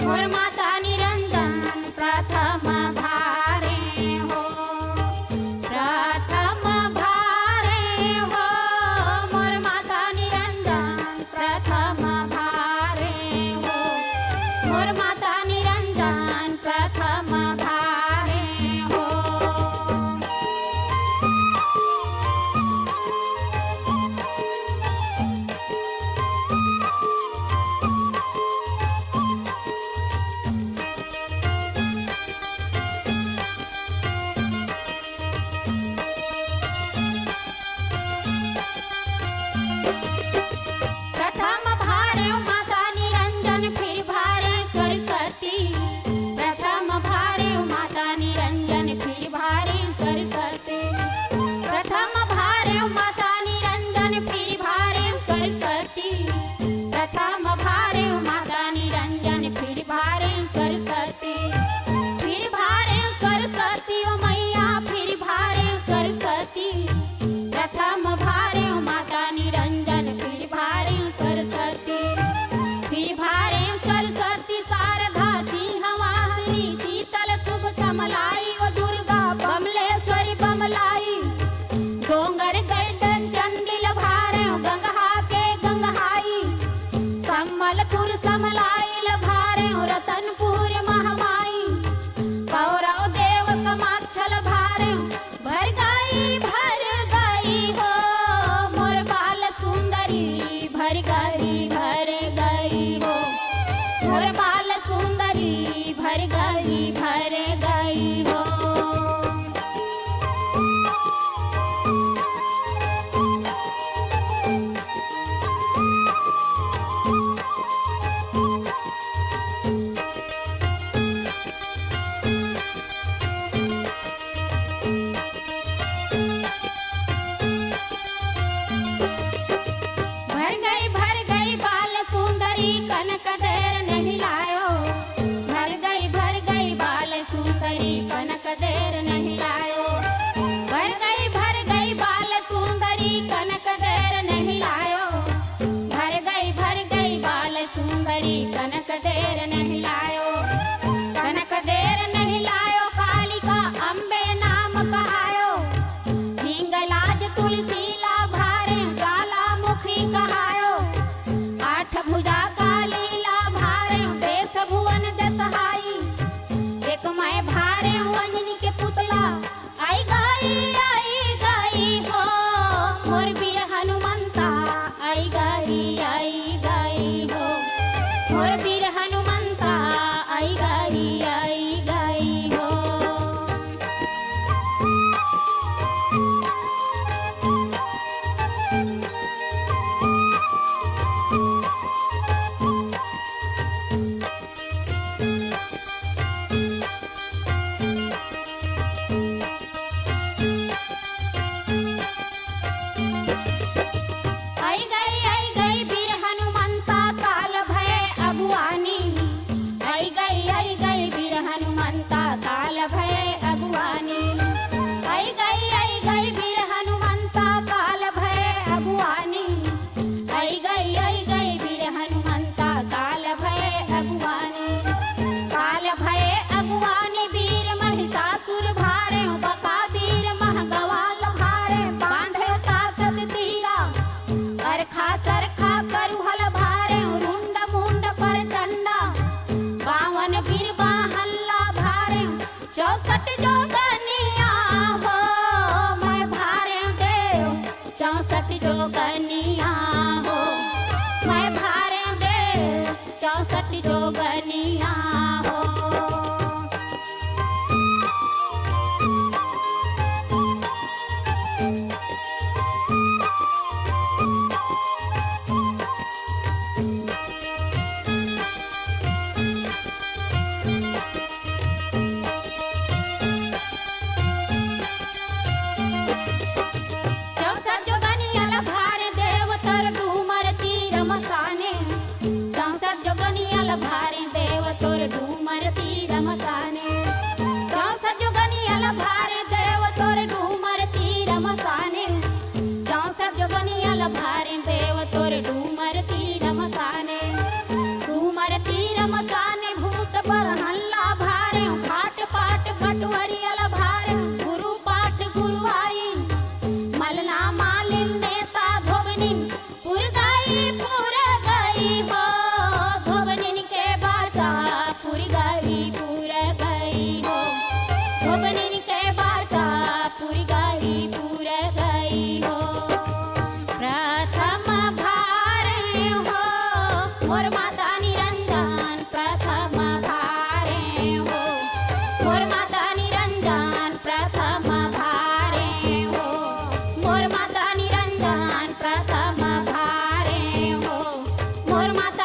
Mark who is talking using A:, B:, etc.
A: मोर माता निरंजन प्रथम भारे हो, प्रथम भारे हो, मोर माता निरंजन प्रथम भारे हो, मोर माता निरंजन प्रथम भारे हो। प्रथम भारे माता निरंजन फिर भारे सरस्वती, प्रथम भारे माता निरंजन फिर भारे सरस्वती, प्रथम भारे माता निरंजन फिर भारे सरस्वती, प्रथम भारे माता निरंजन फिर भारे सरस्वती, फिर भारे सरस्वती ओ मैया फिर भारे सरस्वती, प्रथम भारे माता निरंजन फिर भारे सरस्वती, फिर भारे सरस्वती शारदा सिंहवाहिनी शीतल शुभ समलाई ओ दुर्गा बमलेश्वरी बमलाई, डोंगर गर्दन चंडिल भारे गंगा के गंगहाई, सम्मलपुर समलाइल भारे रतनपुर महामाई, कौरव देव कमाक्षल भारे भर गई हो, मोर बाल सुंदरी भर गई हो, मोर बाल सुंदरी भर गई हो। भर गई बाल सुंदरी कनक देर नहीं लायो, भर गई बाल सुंदरी कनक देर नहीं लायो, भर गई बाल सुंदरी कनक देर नहीं लायो, भर गई बाल सुंदरी कनक देर नहीं लायो, कनक देर नहीं लायो, कालिका अम्बे नाम कहायो, हिंगलाज तुलसी ला भारे ज्वालामुखी कहायो, आठ भुजा काली ला भारे देश भुवन दसहाई, एक मैं भारे अंजनी के पुतला आई गई हो, मोर वीर हनुमंता आई गई हो, मोर वीर हनुमंता आई गई हो। आई गई वीर हनुमंता काल भय अगुवानी, आई गई वीर हनुमंता काल भय अगुवानी, आई गई वीर हनुमंता काल भय अगुवानी, आई गई वीर हनुमंता काल भय अगुवानी, काल भय अगुवानी वीर महिषासुर भारे बका वीर महगवाल भारे बांधे ताकत तीरा, अरखा सरखा करुहल भारे रुंड मुंड पर चंडा, बावन वीर बाहल्ला भारे 64 जोगनिया हो, मैं भारे देव 64 जोगनिया हो, मैं भारे देव 64 जोगनिया हो। भारी देव तोर डूमर तीर मसाने, 64 जोगनियल भारी देव तोर डूमर तीर मसाने, 64 जोगनियल भारी देव तोर डूमर तीर मसाने, डूमर तीर मसाने भूत મોર માથે